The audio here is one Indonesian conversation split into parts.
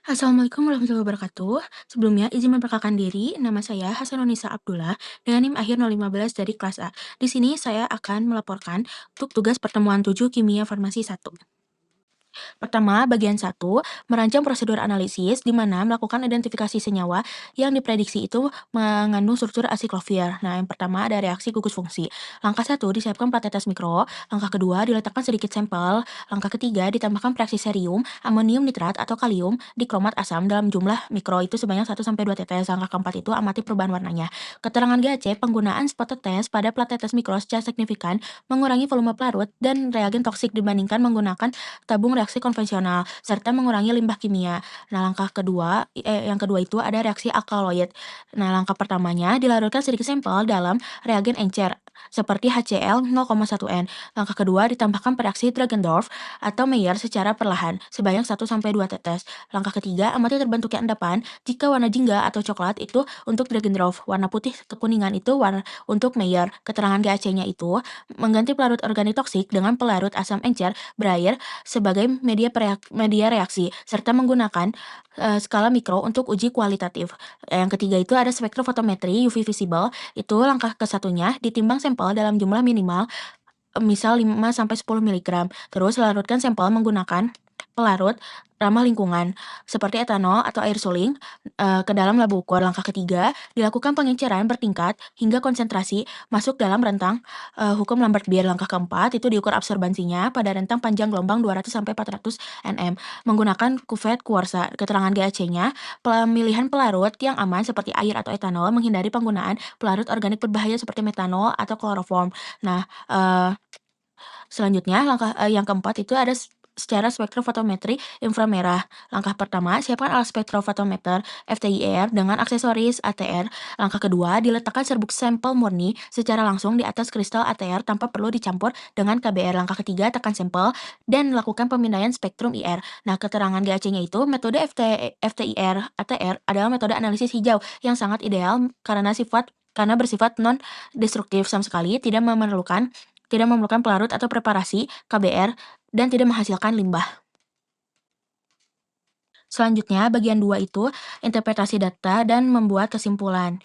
Assalamualaikum warahmatullahi wabarakatuh. Sebelumnya, izin memperkenalkan diri. Nama saya Hasanunisa Abdullah dengan NIM akhir 015 dari kelas A. Di sini saya akan melaporkan untuk tugas pertemuan 7 Kimia Farmasi 1. Pertama, bagian satu merancang prosedur analisis di mana melakukan identifikasi senyawa yang diprediksi itu mengandung struktur asiklovir. Nah, yang pertama ada reaksi gugus fungsi. Langkah satu disiapkan plat tetes mikro. Langkah kedua diletakkan sedikit sampel. Langkah ketiga ditambahkan reaksi serium, amonium nitrat atau kalium di kromat asam dalam jumlah mikro itu sebanyak 1-2 tetes. Langkah keempat itu amati perubahan warnanya. Keterangan GAC, penggunaan spot tetes pada plat tetes mikro secara signifikan mengurangi volume pelarut dan reagen toksik dibandingkan menggunakan tabung reaksi konvensional, serta mengurangi limbah kimia. Nah, yang kedua itu ada reaksi alkaloid. Nah, langkah pertamanya dilarutkan sedikit sampel dalam reagen encer, seperti HCl 0,1N. Langkah kedua ditambahkan reaksi Dragendorf atau Mayer secara perlahan, sebanyak 1-2 tetes. Langkah ketiga, amati terbentuknya endapan. Jika warna jingga atau coklat itu untuk Dragendorf, warna putih kekuningan itu warna untuk Mayer. Keterangan GAC-nya itu mengganti pelarut organik toksik dengan pelarut asam encer berair sebagai media reaksi, serta menggunakan skala mikro untuk uji kualitatif. Yang ketiga itu ada spektrofotometri UV visible, itu langkah kesatunya ditimbang sampel dalam jumlah minimal, misal 5-10 mg. Terus larutkan sampel menggunakan pelarut ramah lingkungan seperti etanol atau air suling ke dalam labu ukur. Langkah ketiga dilakukan pengenceran bertingkat hingga konsentrasi masuk dalam rentang hukum Lambert-Beer. Langkah keempat itu diukur absorbansinya pada rentang panjang gelombang 200-400 nm menggunakan kuvet kuarsa. Keterangan GAC-nya, pemilihan pelarut yang aman seperti air atau etanol, menghindari penggunaan pelarut organik berbahaya seperti metanol atau kloroform. Nah, selanjutnya, yang keempat itu ada secara spektrofotometri inframerah. Langkah pertama, siapkan alat spektrofotometer FTIR dengan aksesoris ATR. Langkah kedua, diletakkan serbuk sampel murni secara langsung di atas kristal ATR tanpa perlu dicampur dengan KBR. Langkah ketiga, tekan sampel dan lakukan pemindaian spektrum IR. Nah, keterangan GAC-nya itu, metode FTIR ATR adalah metode analisis hijau yang sangat ideal karena bersifat non-destruktif sama sekali, tidak memerlukan pelarut atau preparasi KBR, dan tidak menghasilkan limbah. Selanjutnya, bagian 2 itu interpretasi data dan membuat kesimpulan.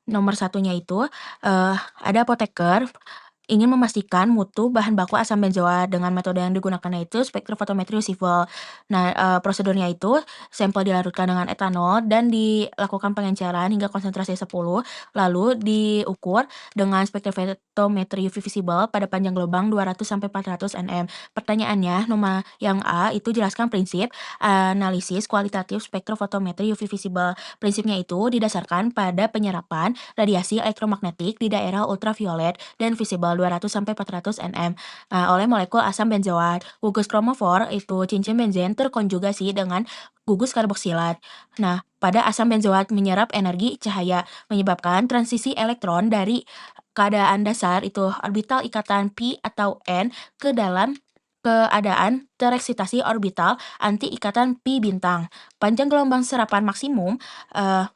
Nomor satunya itu, ada apoteker ingin memastikan mutu bahan baku asam benzoat dengan metode yang digunakannya itu spektrofotometri UV. Nah, prosedurnya itu sampel dilarutkan dengan etanol dan dilakukan pengenceran hingga konsentrasi 10, lalu diukur dengan spektrofotometri UV visible pada panjang gelombang 200-400 nm. Pertanyaannya, nomor yang A itu jelaskan prinsip analisis kualitatif spektrofotometri UV visible. Prinsipnya itu didasarkan pada penyerapan radiasi elektromagnetik di daerah ultraviolet dan visible 200-400 nm oleh molekul asam benzoat. Gugus kromofor itu cincin benzen terkonjugasi dengan gugus karboksilat. Nah, pada asam benzoat menyerap energi cahaya, menyebabkan transisi elektron dari keadaan dasar itu orbital ikatan P atau N ke dalam keadaan tereksitasi orbital anti ikatan Pi bintang. Panjang gelombang serapan maksimum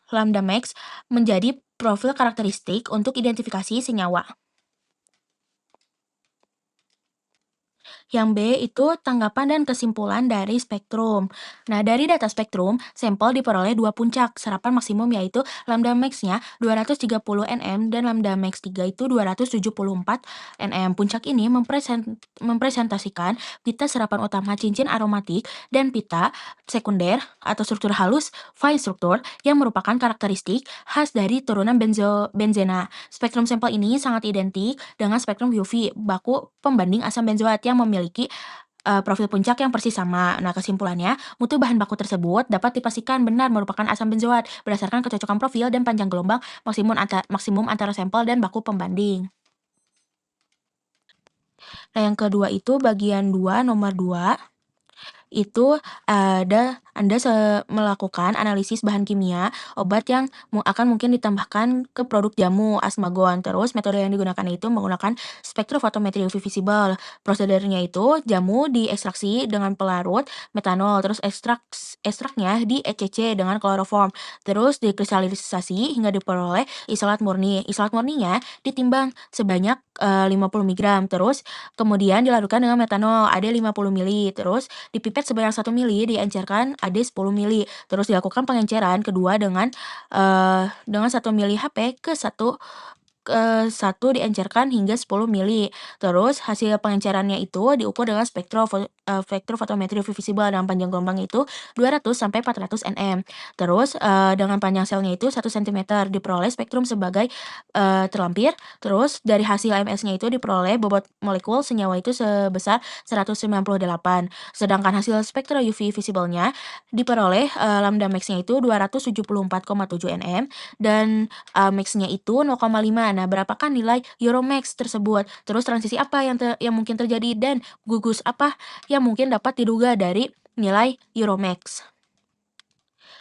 lambda max menjadi profil karakteristik untuk identifikasi senyawa. Yang B itu tanggapan dan kesimpulan dari spektrum. Nah, dari data spektrum, sampel diperoleh dua puncak serapan maksimum yaitu lambda max-nya 230 nm dan lambda max 3 itu 274 nm. Puncak ini mempresentasikan pita serapan utama cincin aromatik dan pita sekunder atau struktur halus fine struktur yang merupakan karakteristik khas dari turunan benzena. Spektrum sampel ini sangat identik dengan spektrum UV baku pembanding asam benzoat yang memiliki profil puncak yang persis sama. Nah, kesimpulannya, mutu bahan baku tersebut dapat dipastikan benar merupakan asam benzoat berdasarkan kecocokan profil dan panjang gelombang maksimum antara sampel dan baku pembanding. Nah, yang kedua itu bagian 2 nomor 2 itu Anda melakukan analisis bahan kimia, obat yang akan mungkin ditambahkan ke produk jamu Asmagon. Terus metode yang digunakan itu menggunakan spektrofotometri UV visible. Prosedurnya itu jamu diekstraksi dengan pelarut metanol, terus ekstraknya di ECC dengan kloroform. Terus dikristalisasi hingga diperoleh isolat murni. Isolat murninya ditimbang sebanyak 50 mg. Terus kemudian dilarutkan dengan metanol ada 50 ml. Terus dipipet sebanyak 1 mili diencerkan AD 10 mili. Terus dilakukan pengenceran kedua dengan 1 mili HP ke 1 diencerkan hingga 10 mili. Terus hasil pengencerannya itu diukur dengan spektrofotometri visible dengan panjang gelombang itu 200 sampai 400 nm. Terus dengan panjang selnya itu 1 cm diperoleh spektrum sebagai terlampir. Terus dari hasil MS-nya itu diperoleh bobot molekul senyawa itu sebesar 198. Sedangkan hasil spektra UV visible-nya diperoleh lambda max-nya itu 274,7 nm dan max-nya itu 0,5. Nah, berapakah nilai Euromax tersebut? Terus transisi apa yang mungkin terjadi dan gugus apa yang mungkin dapat diduga dari nilai Euromax?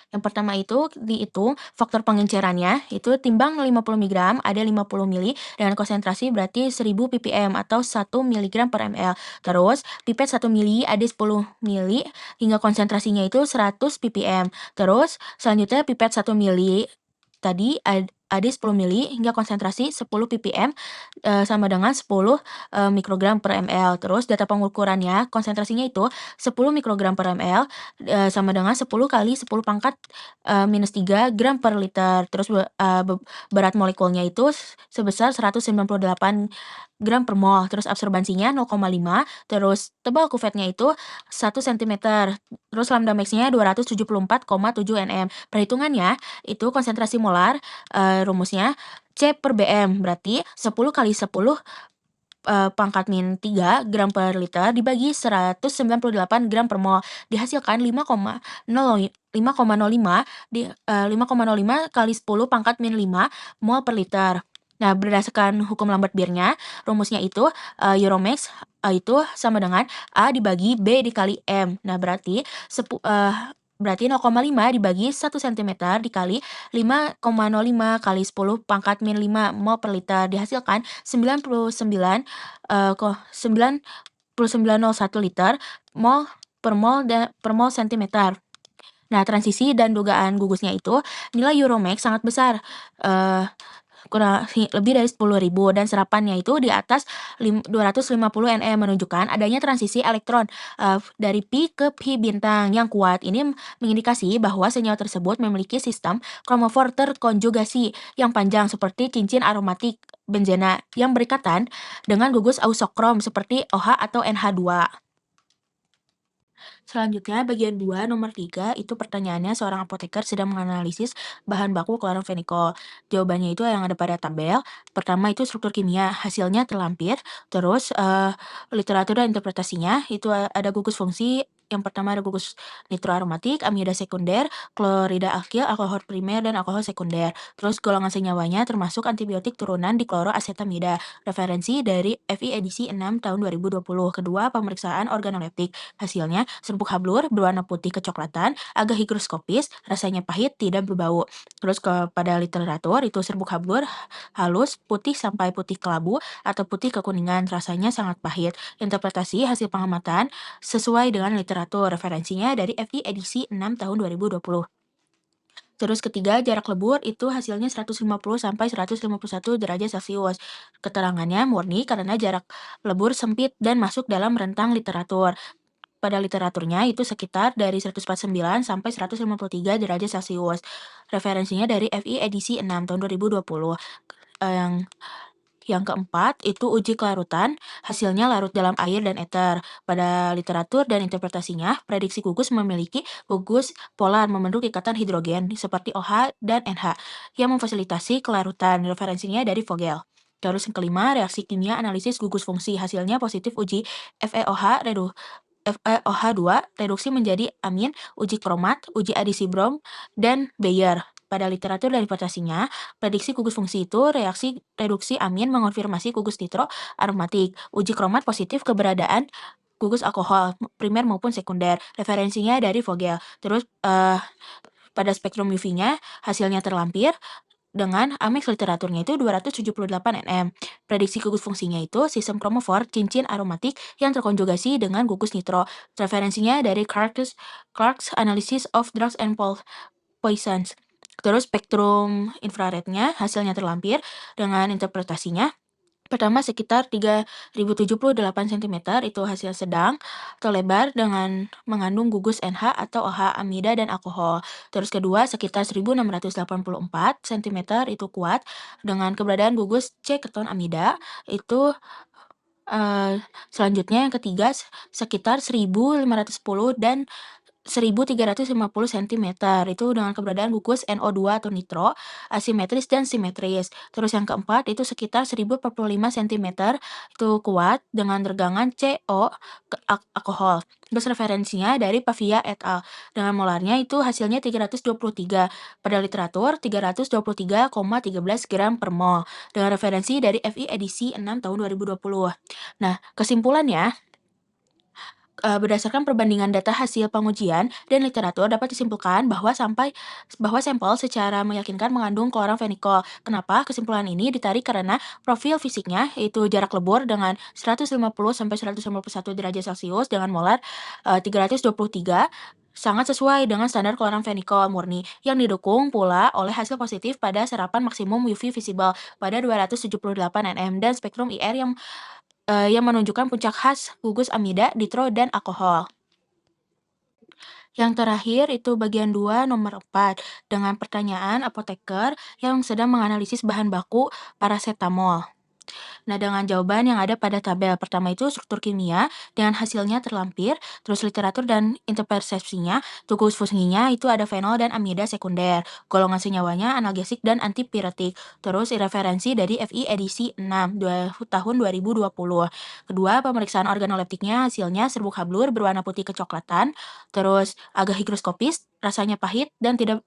Yang pertama itu dihitung faktor pengencerannya, itu timbang 50 mg ada 50 mili dengan konsentrasi berarti 1000 ppm atau 1 mg per ml. Terus pipet 1 mili ada 10 mili hingga konsentrasinya itu 100 ppm. Terus selanjutnya pipet 1 mili tadi ada 10 mili hingga konsentrasi 10 ppm sama dengan 10 mikrogram per ml. Terus data pengukurannya konsentrasinya itu 10 mikrogram per ml sama dengan 10 kali 10 pangkat minus 3 gram per liter. Terus berat molekulnya itu sebesar 198 gram per mol. Terus absorbansinya 0,5. Terus tebal kuvetnya itu 1 cm. Terus lambda max-nya 274,7 nm. Perhitungannya itu konsentrasi molar rumusnya C per BM berarti 10 kali 10 pangkat min 3 gram per liter dibagi 198 gram per mol dihasilkan 5,05 kali 10 pangkat min 5 mol per liter. Nah, berdasarkan hukum lambat Beer-nya, rumusnya itu Euromax itu sama dengan A dibagi B dikali M. Nah, berarti 0,5 dibagi 1 cm dikali 5,05 kali 10 pangkat min 5 mol per liter dihasilkan 99,01 liter mol per mol cm. Nah, transisi dan dugaan gugusnya itu nilai Euromax sangat besar. Lebih dari 10.000 dan serapannya itu di atas 250 nm menunjukkan adanya transisi elektron dari pi ke pi bintang yang kuat. Ini mengindikasi bahwa senyawa tersebut memiliki sistem kromofor terkonjugasi yang panjang seperti cincin aromatik benzena yang berikatan dengan gugus ausokrom seperti OH atau NH2. Selanjutnya, bagian 2 nomor 3 itu pertanyaannya seorang apoteker sedang menganalisis bahan baku kloramfenikol. Jawabannya itu yang ada pada tabel. Pertama itu struktur kimia, hasilnya terlampir. Terus literatur dan interpretasinya itu ada gugus fungsi. Yang pertama ada gugus nitroaromatik, amida sekunder, klorida alkil, alkohol primer, dan alkohol sekunder. Terus golongan senyawanya termasuk antibiotik turunan dikloroasetamida. Referensi dari FI edisi 6 tahun 2020. Kedua, pemeriksaan organoleptik. Hasilnya, serbuk hablur berwarna putih kecoklatan, agak higroskopis, rasanya pahit, tidak berbau. Terus kepada literatur, itu serbuk hablur halus, putih sampai putih kelabu, atau putih kekuningan, rasanya sangat pahit. Interpretasi hasil pengamatan sesuai dengan literatur. Referensinya dari FI edisi 6 tahun 2020. Terus ketiga, jarak lebur itu hasilnya 150 sampai 151 derajat Celcius. Keterangannya murni karena jarak lebur sempit dan masuk dalam rentang literatur. Pada literaturnya itu sekitar dari 149 sampai 153 derajat Celcius. Referensinya dari FI edisi 6 tahun 2020. Yang keempat itu uji kelarutan, hasilnya larut dalam air dan ether. Pada literatur dan interpretasinya, prediksi gugus memiliki gugus polar membentuk ikatan hidrogen seperti OH dan NH yang memfasilitasi kelarutan. Referensinya dari Vogel. Terus yang kelima, reaksi kimia analisis gugus fungsi, hasilnya positif uji FeOH2 reduksi menjadi amin, uji kromat, uji adisi brom, dan Bayer. Pada literatur dan interpretasinya, prediksi gugus fungsi itu reaksi reduksi amin mengonfirmasi gugus nitro aromatik. Uji kromat positif keberadaan gugus alkohol primer maupun sekunder. Referensinya dari Vogel. Terus pada spektrum UV-nya hasilnya terlampir dengan Amex literaturnya itu 278 nm. Prediksi gugus fungsinya itu sistem kromofor cincin aromatik yang terkonjugasi dengan gugus nitro. Referensinya dari Clark's Analysis of Drugs and Poisons. Terus spektrum infrarednya hasilnya terlampir dengan interpretasinya. Pertama sekitar 3.078 sentimeter itu hasil sedang atau lebar dengan mengandung gugus NH atau OH, amida, dan alkohol. Terus kedua sekitar 1.684 sentimeter itu kuat dengan keberadaan gugus C keton amida. Itu selanjutnya yang ketiga sekitar 1.510 dan 1.350 sentimeter itu dengan keberadaan gugus NO2 atau nitro, asimetris dan simetris. Terus yang keempat itu sekitar 1.045 sentimeter itu kuat dengan regangan CO alkohol. Terus referensinya dari Pavia et al. Dengan molarnya itu hasilnya 323. Pada literatur 323,13 gram per mol. Dengan referensi dari FI edisi 6 tahun 2020. Nah, kesimpulannya berdasarkan perbandingan data hasil pengujian dan literatur dapat disimpulkan bahwa sampel secara meyakinkan mengandung kloramfenikol. Kenapa? Kesimpulan ini ditarik karena profil fisiknya yaitu jarak lebur dengan 150 sampai 151 derajat Celcius dengan molar 323 sangat sesuai dengan standar kloramfenikol murni yang didukung pula oleh hasil positif pada serapan maksimum UV visible pada 278 nm dan spektrum IR yang menunjukkan puncak khas gugus amida, nitro, dan alkohol. Yang terakhir itu bagian 2 nomor 4 dengan pertanyaan apoteker yang sedang menganalisis bahan baku paracetamol. Nah, dengan jawaban yang ada pada tabel pertama itu struktur kimia dengan hasilnya terlampir, terus literatur dan interpersepsinya, tugas fungsinya itu ada fenol dan amida sekunder, golongan senyawanya analgesik dan antipiretik, terus referensi dari FI edisi 6 tahun 2020. Kedua, pemeriksaan organoleptiknya hasilnya serbuk hablur berwarna putih kecoklatan, terus agak higroskopis, rasanya pahit dan tidak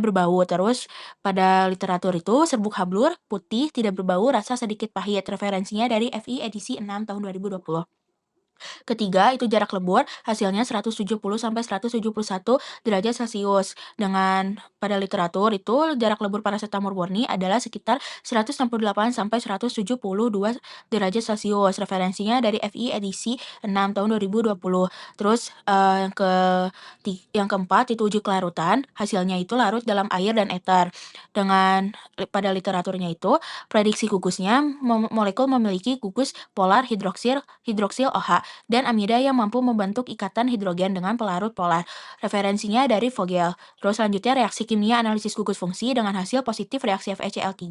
berbau. Terus pada literatur itu, serbuk hablur, putih, tidak berbau, rasa sedikit pahit. Referensinya dari FI edisi 6 tahun 2020. Ketiga, itu jarak lebur, hasilnya 170 sampai 171 derajat Celcius. Dengan pada literatur itu, jarak lebur paracetamol murni adalah sekitar 168 sampai 172 derajat Celcius. Referensinya dari FI edisi 6 tahun 2020. Terus yang keempat itu uji kelarutan, hasilnya itu larut dalam air dan ether. Dengan pada literaturnya itu, prediksi gugusnya molekul memiliki gugus polar hidroksil OH dan amida yang mampu membentuk ikatan hidrogen dengan pelarut polar. Referensinya dari Vogel. Terus selanjutnya reaksi kimia analisis gugus fungsi dengan hasil positif reaksi FeCl3,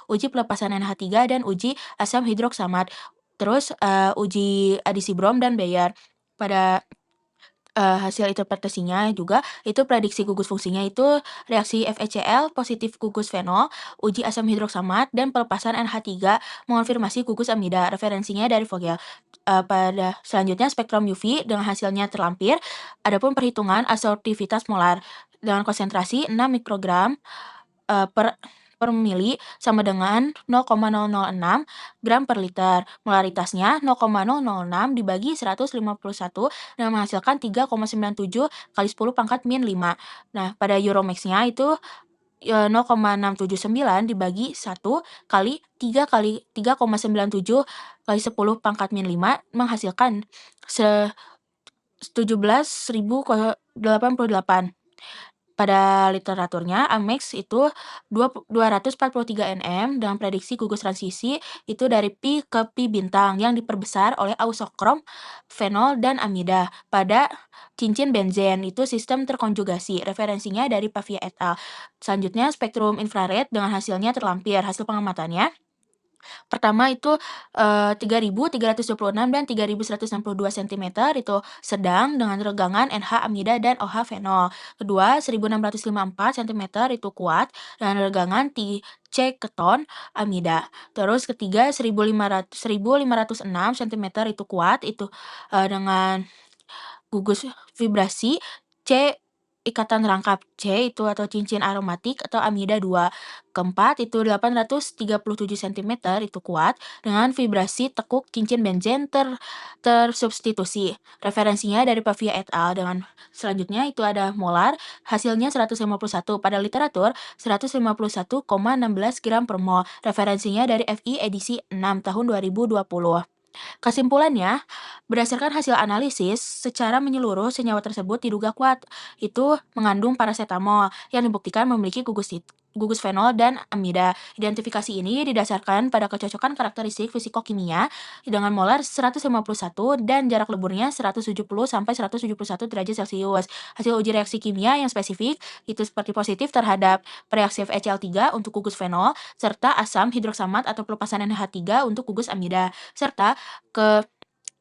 uji pelepasan NH3 dan uji asam hidroksamat. Terus uji adisi brom dan Bayer. Pada hasil interpretasinya juga itu prediksi gugus fungsinya itu reaksi FeCl positif gugus fenol, uji asam hidroksamat dan pelepasan NH3 mengonfirmasi gugus amida. Referensinya dari Vogel. Pada selanjutnya spektrum UV dengan hasilnya terlampir. Adapun perhitungan absorptivitas molar dengan konsentrasi 6 mikrogram per mili sama dengan 0,006 gram per liter. Molaritasnya 0,006 dibagi 151 dan menghasilkan 3,97 kali 10 pangkat min 5. Nah, pada Euromax-nya itu 0,679 dibagi 1 kali 3 kali 3,97 kali 10 pangkat min 5 menghasilkan 17.088. Pada literaturnya, Amex itu 243 nm dengan prediksi gugus transisi itu dari pi ke pi bintang yang diperbesar oleh ausokrom, fenol, dan amida. Pada cincin benzen itu sistem terkonjugasi. Referensinya dari Pavia et al. Selanjutnya, spektrum infrared dengan hasilnya terlampir. Hasil pengamatannya pertama itu 3.326 dan 3.162 cm itu sedang dengan regangan NH amida dan OH fenol. Kedua 1.654 cm itu kuat dengan regangan C keton amida. Terus ketiga 1.506 cm itu kuat itu dengan gugus vibrasi C ikatan rangkap C itu atau cincin aromatik atau amida 2. Keempat itu 837 cm itu kuat dengan vibrasi tekuk cincin benzen tersubstitusi. Referensinya dari Pavia et al. Dengan selanjutnya itu ada molar, hasilnya 151. Pada literatur 151,16 gram per mol. Referensinya dari FI edisi 6 tahun 2020. Kesimpulannya, berdasarkan hasil analisis, secara menyeluruh senyawa tersebut diduga kuat. Itu mengandung paracetamol yang dibuktikan memiliki gugus fenol dan amida. Identifikasi ini didasarkan pada kecocokan karakteristik fisikokimia dengan molar 151 dan jarak leburnya 170 sampai 171 derajat Celcius. Hasil uji reaksi kimia yang spesifik itu seperti positif terhadap reaktif HCl3 untuk gugus fenol, serta asam hidroksamat atau pelepasan NH3 untuk gugus amida, serta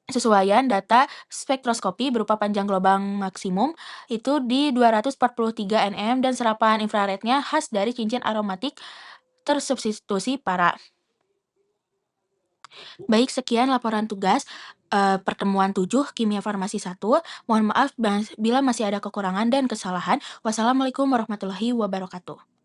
kesesuaian data spektroskopi berupa panjang gelombang maksimum itu di 243 nm dan serapan infrarednya khas dari cincin aromatik tersubstitusi para. Baik, sekian laporan tugas pertemuan 7 Kimia Farmasi 1. Mohon maaf bila masih ada kekurangan dan kesalahan. Wassalamualaikum warahmatullahi wabarakatuh.